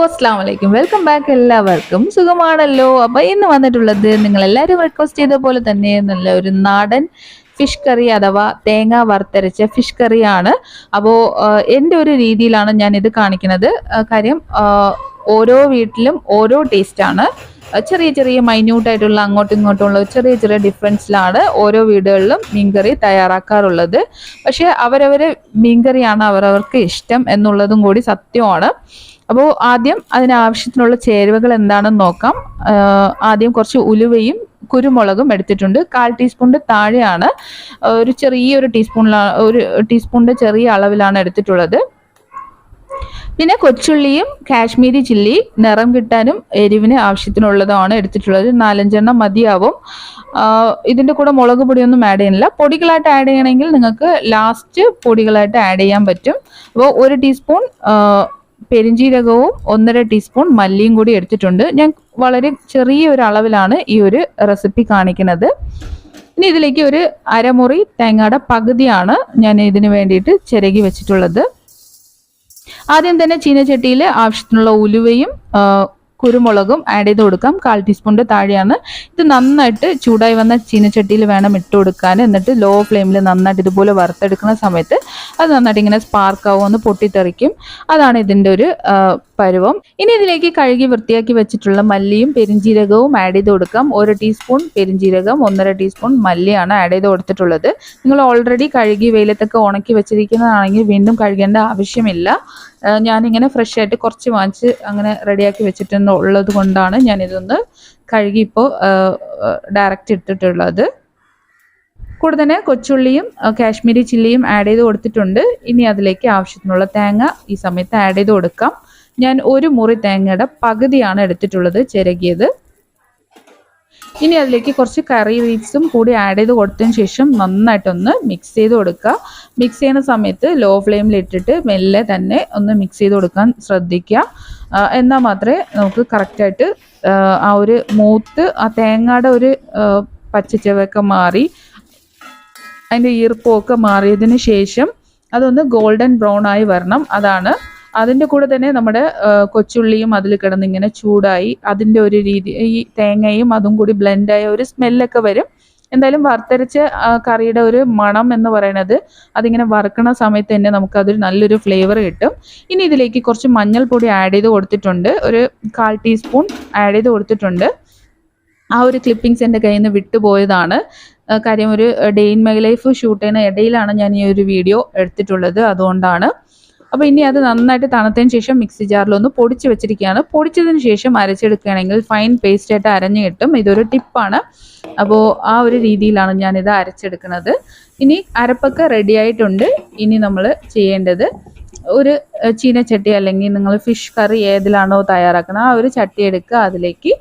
അസ്സലാമു അലൈക്കും. Welcome back. എല്ലാവർക്കും സുഖമാണല്ലോ. അപ്പോൾ ഇന്ന് വന്നിട്ടുള്ളത് നിങ്ങളെല്ലാവരും റിക്വസ്റ്റ് ചെയ്ത പോലെ തന്നെ നല്ല ഒരു നാടൻ ഫിഷ് കറി അഥവാ തേങ്ങ വറുത്തരച്ച ഫിഷ് കറിയാണ്. അപ്പോൾ എൻ്റെ ഒരു രീതിയിലാണ് ഞാൻ ഇത് കാണിക്കുന്നത്. കാര്യം ഓരോ വീട്ടിലും ഓരോ ടേസ്റ്റാണ്. ചെറിയ ചെറിയ മൈന്യൂട്ടായിട്ടുള്ള അങ്ങോട്ടും ഇങ്ങോട്ടുമുള്ള ചെറിയ ചെറിയ ഡിഫറൻസിലാണ് ഓരോ വീടുകളിലും മീൻകറി തയ്യാറാക്കാറുള്ളത്. പക്ഷേ അവരവരെ മീൻകറിയാണ് അവരവർക്ക് ഇഷ്ടം എന്നുള്ളതും കൂടി സത്യമാണ്. അപ്പോൾ ആദ്യം അതിനാവശ്യത്തിനുള്ള ചേരുവകൾ എന്താണെന്ന് നോക്കാം. ആദ്യം കുറച്ച് ഉലുവയും കുരുമുളകും എടുത്തിട്ടുണ്ട്. 1/4 ടീസ്പൂണിൻ്റെ താഴെയാണ്. ഒരു ചെറിയൊരു ടീസ്പൂണിലാണ്, ഒരു ടീസ്പൂണിൻ്റെ ചെറിയ അളവിലാണ് എടുത്തിട്ടുള്ളത്. പിന്നെ കൊച്ചുള്ളിയും കാശ്മീരി ചില്ലി നിറം കിട്ടാനും എരിവിന് ആവശ്യത്തിനുള്ളതാണ് എടുത്തിട്ടുള്ളത്. 4-5 മതിയാവും. ഇതിൻ്റെ കൂടെ മുളക് പൊടിയൊന്നും ആഡ് ചെയ്യുന്നില്ല. പൊടികളായിട്ട് ആഡ് ചെയ്യണമെങ്കിൽ നിങ്ങൾക്ക് ലാസ്റ്റ് പൊടികളായിട്ട് ആഡ് ചെയ്യാൻ പറ്റും. അപ്പോൾ 1 ടീസ്പൂൺ പെരിഞ്ജീരകവും 1.5 ടീസ്പൂൺ മല്ലിയും കൂടി എടുത്തിട്ടുണ്ട്. ഞാൻ വളരെ ചെറിയൊരു അളവിലാണ് ഈ ഒരു റെസിപ്പി കാണിക്കുന്നത്. ഇനി ഇതിലേക്ക് ഒരു അരമുറി തേങ്ങയുടെ പകുതിയാണ് ഞാൻ ഇതിന് വേണ്ടിയിട്ട് ചിരകി വെച്ചിട്ടുള്ളത്. ആദ്യം തന്നെ ചീനച്ചട്ടിയിൽ ആവശ്യത്തിനുള്ള ഉലുവയും കുരുമുളകും ആഡ് ചെയ്ത് കൊടുക്കാം. 1/4 ടീസ്പൂണിൻ്റെ താഴെയാണ്. ഇത് നന്നായിട്ട് ചൂടായി വന്ന ചീനച്ചട്ടിയിൽ വേണം ഇട്ട് കൊടുക്കാൻ. എന്നിട്ട് ലോ ഫ്ലെയിമിൽ നന്നായിട്ട് ഇതുപോലെ വറുത്തെടുക്കുന്ന സമയത്ത് അത് നന്നായിട്ട് ഇങ്ങനെ സ്പാർക്കാവും, ഒന്ന് പൊട്ടിത്തെറിക്കും. അതാണ് ഇതിൻ്റെ ഒരു പരുവം. ഇനി ഇതിലേക്ക് കഴുകി വൃത്തിയാക്കി വെച്ചിട്ടുള്ള മല്ലിയും പെരിഞ്ജീരകവും ആഡ് ചെയ്ത് കൊടുക്കാം. 1 ടീസ്പൂൺ പെരിഞ്ജീരകം, 1.5 ടീസ്പൂൺ മല്ലിയാണ് ആഡ് ചെയ്ത് കൊടുത്തിട്ടുള്ളത്. നിങ്ങൾ ഓൾറെഡി കഴുകി വെയിലത്തൊക്കെ ഉണക്കി വെച്ചിരിക്കുന്നതാണെങ്കിൽ വീണ്ടും കഴുകേണ്ട ആവശ്യമില്ല. ഞാനിങ്ങനെ ഫ്രഷ് ആയിട്ട് കുറച്ച് വാങ്ങിച്ച് അങ്ങനെ റെഡിയാക്കി വെച്ചിട്ടുള്ളത് കൊണ്ടാണ് ഞാനിതൊന്ന് കഴുകി ഇപ്പോൾ ഡയറക്റ്റ് ഇട്ടിട്ടുള്ളത്. കൂടെ തന്നെ കൊച്ചുള്ളിയും കാശ്മീരി ചില്ലിയും ആഡ് ചെയ്ത് കൊടുത്തിട്ടുണ്ട്. ഇനി അതിലേക്ക് ആവശ്യത്തിനുള്ള തേങ്ങ ഈ സമയത്ത് ആഡ് ചെയ്ത് കൊടുക്കാം. ഞാൻ 1 മുറി തേങ്ങയുടെ പകുതിയാണ് എടുത്തിട്ടുള്ളത് ചിരകിയത്. ഇനി അതിലേക്ക് കുറച്ച് കറി ലീവ്സും കൂടി ആഡ് ചെയ്ത് കൊടുത്തതിന് ശേഷം നന്നായിട്ടൊന്ന് മിക്സ് ചെയ്ത് കൊടുക്കുക. മിക്സ് ചെയ്യുന്ന സമയത്ത് ലോ ഫ്ലെയിമിൽ ഇട്ടിട്ട് മെല്ലെ തന്നെ ഒന്ന് മിക്സ് ചെയ്ത് കൊടുക്കാൻ ശ്രദ്ധിക്കുക. എന്നാൽ മാത്രമേ നമുക്ക് കറക്റ്റായിട്ട് ആ ഒരു മൂത്ത് ആ തേങ്ങയുടെ ഒരു പച്ചച്ചവയൊക്കെ മാറി അതിൻ്റെ ഈർപ്പമൊക്കെ മാറിയതിന് ശേഷം അതൊന്ന് ഗോൾഡൻ ബ്രൗൺ ആയി വരണം. അതാണ്. അതിൻ്റെ കൂടെ തന്നെ നമ്മുടെ കൊച്ചുള്ളിയും അതിൽ കിടന്നിങ്ങനെ ചൂടായി അതിൻ്റെ ഒരു രീതി, ഈ തേങ്ങയും അതും കൂടി ബ്ലെൻഡായ ഒരു സ്മെല്ലൊക്കെ വരും. എന്തായാലും വറുത്തരച്ച കറിയുടെ ഒരു മണം എന്ന് പറയുന്നത് അതിങ്ങനെ വറുക്കണ സമയത്ത് തന്നെ നമുക്കതൊരു നല്ലൊരു ഫ്ലേവർ കിട്ടും. ഇനി ഇതിലേക്ക് കുറച്ച് മഞ്ഞൾപ്പൊടി ആഡ് ചെയ്ത് കൊടുത്തിട്ടുണ്ട്. ഒരു 1/4 ടീസ്പൂൺ ആഡ് ചെയ്ത് കൊടുത്തിട്ടുണ്ട്. ആ ഒരു ക്ലിപ്പിങ്സ് എൻ്റെ കയ്യിൽ നിന്ന് വിട്ടുപോയതാണ്. കാര്യം ഒരു day in my life shoot ചെയ്യുന്ന ഇടയിലാണ് ഞാൻ ഈ ഒരു വീഡിയോ എടുത്തിട്ടുള്ളത്, അതുകൊണ്ടാണ്. അപ്പോൾ ഇനി അത് നന്നായിട്ട് തണുത്തതിന് ശേഷം മിക്സി ജാറിലൊന്ന് പൊടിച്ച് വെച്ചിരിക്കുകയാണ്. പൊടിച്ചതിന് ശേഷം അരച്ചെടുക്കുകയാണെങ്കിൽ ഫൈൻ പേസ്റ്റായിട്ട് അരഞ്ഞു കിട്ടും. ഇതൊരു ടിപ്പാണ്. അപ്പോൾ ആ ഒരു രീതിയിലാണ് ഞാനിത് അരച്ചെടുക്കുന്നത്. ഇനി അരപ്പൊക്കെ റെഡി ആയിട്ടുണ്ട്. ഇനി നമ്മൾ ചെയ്യേണ്ടത് ഒരു ചീനച്ചട്ടി അല്ലെങ്കിൽ നിങ്ങൾ ഫിഷ് കറി ഏതിലാണോ തയ്യാറാക്കുന്നത് ആ ഒരു ചട്ടി എടുക്കുക. അതിലേക്ക്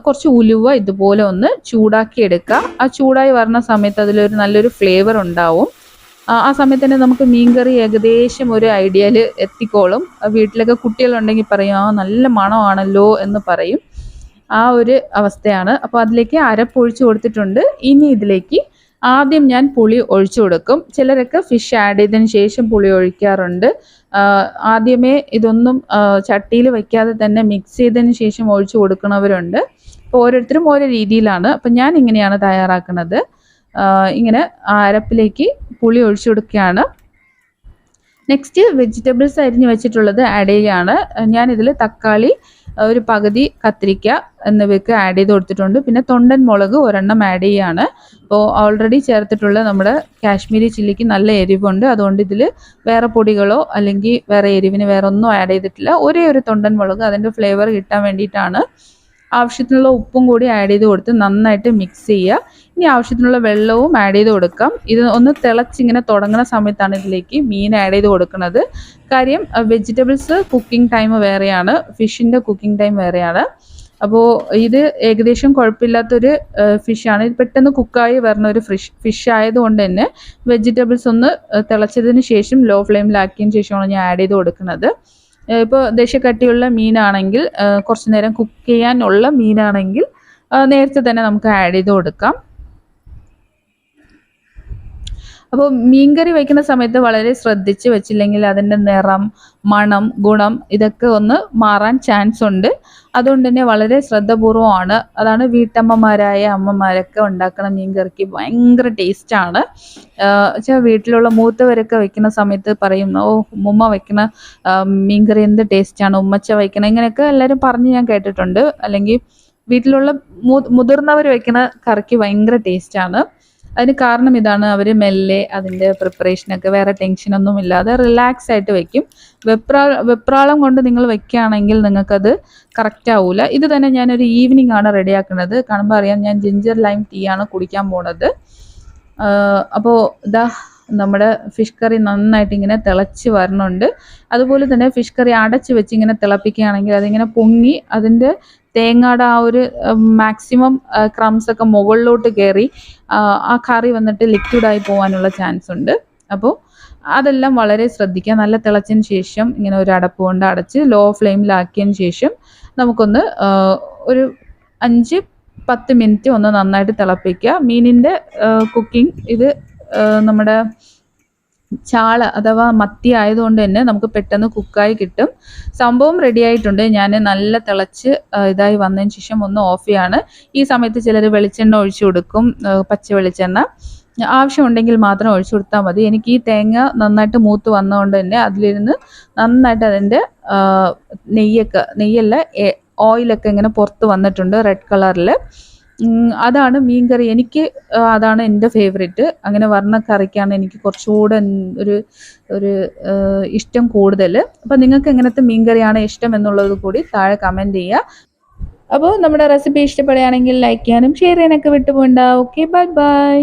കുറച്ച് ഉലുവ ഇതുപോലെ ഒന്ന് ചൂടാക്കി എടുക്കുക. ആ ചൂടായി വരുന്ന സമയത്ത് അതിലൊരു നല്ലൊരു ഫ്ലേവർ ഉണ്ടാവും. ആ സമയത്ത് തന്നെ നമുക്ക് മീൻകറി ഏകദേശം ഒരു ഐഡിയയിൽ എത്തിക്കോളും. വീട്ടിലൊക്കെ കുട്ടികളുണ്ടെങ്കിൽ പറയും നല്ല മണമാണല്ലോ എന്ന് പറയും. ആ ഒരു അവസ്ഥയാണ്. അപ്പോൾ അതിലേക്ക് അരപ്പൊഴിച്ച് കൊടുത്തിട്ടുണ്ട്. ഇനി ഇതിലേക്ക് ആദ്യം ഞാൻ പുളി ഒഴിച്ചു കൊടുക്കും. ചിലരൊക്കെ ഫിഷ് ആഡ് ചെയ്തതിന് ശേഷം പുളി ഒഴിക്കാറുണ്ട്. ആദ്യമേ ഇതൊന്നും ചട്ടിയിൽ വയ്ക്കാതെ തന്നെ മിക്സ് ചെയ്തതിന് ശേഷം ഒഴിച്ചു കൊടുക്കുന്നവരുണ്ട്. അപ്പോൾ ഓരോരുത്തരും ഓരോ രീതിയിലാണ്. അപ്പം ഞാൻ ഇങ്ങനെയാണ് തയ്യാറാക്കുന്നത്. ഇങ്ങനെ അരപ്പിലേക്ക് പുളി ഒഴിച്ചു കൊടുക്കുകയാണ്. നെക്സ്റ്റ് വെജിറ്റബിൾസ് അരിഞ്ഞ് വെച്ചിട്ടുള്ളത് ആഡ് ചെയ്യുകയാണ്. ഞാനിതിൽ തക്കാളി, ഒരു പകുതി കത്തിരിക്ക എന്നിവയൊക്കെ ആഡ് ചെയ്ത് കൊടുത്തിട്ടുണ്ട്. പിന്നെ തൊണ്ടൻ മുളക് 1 ആഡ് ചെയ്യുകയാണ്. അപ്പോൾ ഓൾറെഡി ചേർത്തിട്ടുള്ള നമ്മുടെ കാശ്മീരി ചില്ലിക്ക് നല്ല എരിവുണ്ട്. അതുകൊണ്ട് ഇതിൽ വേറെ പൊടികളോ അല്ലെങ്കിൽ വേറെ എരിവിന് വേറെ ഒന്നും ആഡ് ചെയ്തിട്ടില്ല. ഒരേ ഒരു തൊണ്ടൻ മുളക് അതിൻ്റെ ഫ്ലേവർ കിട്ടാൻ വേണ്ടിയിട്ടാണ്. ആവശ്യത്തിനുള്ള ഉപ്പും കൂടി ആഡ് ചെയ്ത് കൊടുത്ത് നന്നായിട്ട് മിക്സ് ചെയ്യുക. ഇനി ആവശ്യത്തിനുള്ള വെള്ളവും ആഡ് ചെയ്ത് കൊടുക്കാം. ഇത് ഒന്ന് തിളച്ചിങ്ങനെ തുടങ്ങുന്ന സമയത്താണ് ഇതിലേക്ക് മീൻ ആഡ് ചെയ്ത് കൊടുക്കുന്നത്. കാര്യം വെജിറ്റബിൾസ് കുക്കിംഗ് ടൈം വേറെയാണ്, ഫിഷിൻ്റെ കുക്കിംഗ് ടൈം വേറെയാണ്. അപ്പോൾ ഇത് ഏകദേശം കുഴപ്പമില്ലാത്തൊരു ഫിഷാണ്. ഇത് പെട്ടെന്ന് കുക്കായി വരുന്ന ഒരു ഫിഷ് ആയതുകൊണ്ട് തന്നെ വെജിറ്റബിൾസ് ഒന്ന് തിളച്ചതിന് ശേഷം ലോ ഫ്ലെയിമിലാക്കിയതിന് ശേഷമാണ് ഞാൻ ആഡ് ചെയ്ത് കൊടുക്കുന്നത്. ഇപ്പോൾ ദേശക്കട്ടിയുള്ള മീനാണെങ്കിൽ, കുറച്ച് നേരം കുക്ക് ചെയ്യാനുള്ള മീനാണെങ്കിൽ നേരത്തെ തന്നെ നമുക്ക് ആഡ് ചെയ്ത് കൊടുക്കാം. അപ്പോൾ മീൻകറി വയ്ക്കുന്ന സമയത്ത് വളരെ ശ്രദ്ധിച്ച് വെച്ചില്ലെങ്കിൽ അതിൻ്റെ നിറം, മണം, ഗുണം ഇതൊക്കെ ഒന്ന് മാറാൻ ചാൻസ് ഉണ്ട്. അതുകൊണ്ട് തന്നെ വളരെ ശ്രദ്ധപൂർവ്വമാണ്. അതാണ് വീട്ടമ്മമാരായ അമ്മമാരൊക്കെ ഉണ്ടാക്കുന്ന മീൻകറിക്ക് ഭയങ്കര ടേസ്റ്റാണ്. വെച്ചാൽ വീട്ടിലുള്ള മൂത്തവരൊക്കെ വെക്കുന്ന സമയത്ത് പറയും, ഓ ഉമ്മ വെക്കുന്ന മീൻകറി എന്ത് ടേസ്റ്റാണ്, ഉമ്മച്ച വയ്ക്കണം, ഇങ്ങനെയൊക്കെ എല്ലാവരും പറഞ്ഞ് ഞാൻ കേട്ടിട്ടുണ്ട്. അല്ലെങ്കിൽ വീട്ടിലുള്ള മുതിർന്നവർ വെക്കുന്ന കറിക്ക് ഭയങ്കര ടേസ്റ്റാണ്. അതിന് കാരണം ഇതാണ്, അവർ മെല്ലെ അതിൻ്റെ പ്രിപ്പറേഷനൊക്കെ വേറെ ടെൻഷനൊന്നും ഇല്ലാതെ റിലാക്സ് ആയിട്ട് വെക്കും. വെപ്രാളം കൊണ്ട് നിങ്ങൾ വെക്കുകയാണെങ്കിൽ നിങ്ങൾക്കത് കറക്റ്റ് ആവില്ല. ഇത് തന്നെ ഞാനൊരു ഈവനിങ് ആണ് റെഡിയാക്കുന്നത്. കാണുമ്പോൾ അറിയാം ഞാൻ ജിഞ്ചർ ലൈം ടീ ആണ് കുടിക്കാൻ പോണത്. അപ്പോൾ ഇതാ നമ്മുടെ ഫിഷ് കറി നന്നായിട്ട് ഇങ്ങനെ തിളച്ച് വരണുണ്ട്. അതുപോലെ തന്നെ ഫിഷ് കറി അടച്ച് വെച്ച് ഇങ്ങനെ തിളപ്പിക്കുകയാണെങ്കിൽ അതിങ്ങനെ പൊങ്ങി അതിൻ്റെ തേങ്ങയുടെ ആ ഒരു മാക്സിമം ക്രംസ് ഒക്കെ മുകളിലോട്ട് കയറി ആ കറി വന്നിട്ട് ലിക്വിഡായി പോകാനുള്ള ചാൻസ് ഉണ്ട്. അപ്പോൾ അതെല്ലാം വളരെ ശ്രദ്ധിക്കുക. നല്ല തിളച്ചതിന് ശേഷം ഇങ്ങനെ ഒരു അടപ്പ് കൊണ്ട് അടച്ച് ലോ ഫ്ലെയിമിലാക്കിയതിന് ശേഷം നമുക്കൊന്ന് ഒരു 5-10 മിനിറ്റ് ഒന്ന് നന്നായിട്ട് തിളപ്പിക്കുക. മീനിൻ്റെ കുക്കിംഗ് ഇത് നമ്മുടെ ചാള അഥവാ മത്തി ആയതുകൊണ്ട് തന്നെ നമുക്ക് പെട്ടെന്ന് കുക്കായി കിട്ടും. സംഭവം റെഡി ആയിട്ടുണ്ട്. ഞാൻ നല്ല തിളച്ച് ഇതായി വന്നതിന് ശേഷം ഒന്ന് ഓഫ് ചെയ്യാണ്. ഈ സമയത്ത് ചിലർ വെളിച്ചെണ്ണ ഒഴിച്ചു കൊടുക്കും, പച്ച വെളിച്ചെണ്ണ. ആവശ്യമുണ്ടെങ്കിൽ മാത്രം ഒഴിച്ചു കൊടുത്താൽ മതി. എനിക്ക് ഈ തേങ്ങ നന്നായിട്ട് മൂത്ത് വന്നതുകൊണ്ട് തന്നെ അതിലിരുന്ന് നന്നായിട്ട് അതിൻ്റെ നെയ്യല്ല ഓയിലൊക്കെ ഇങ്ങനെ പുറത്ത് വന്നിട്ടുണ്ട് റെഡ് കളറിൽ. അതാണ് മീൻകറി. എനിക്ക് അതാണ് എൻ്റെ ഫേവറേറ്റ്. അങ്ങനെ വരണ കറിക്കാണ് എനിക്ക് കുറച്ചുകൂടെ ഒരു ഇഷ്ടം കൂടുതൽ. അപ്പോൾ നിങ്ങൾക്ക് എങ്ങനത്തെ മീൻകറിയാണ് ഇഷ്ടം എന്നുള്ളത് കൂടി താഴെ കമൻറ്റ് ചെയ്യുക. അപ്പോൾ നമ്മുടെ റെസിപ്പി ഇഷ്ടപ്പെടുകയാണെങ്കിൽ ലൈക്ക് ചെയ്യാനും ഷെയർ ചെയ്യാനൊക്കെ വിട്ടുപോകണ്ട. Okay, bye bye.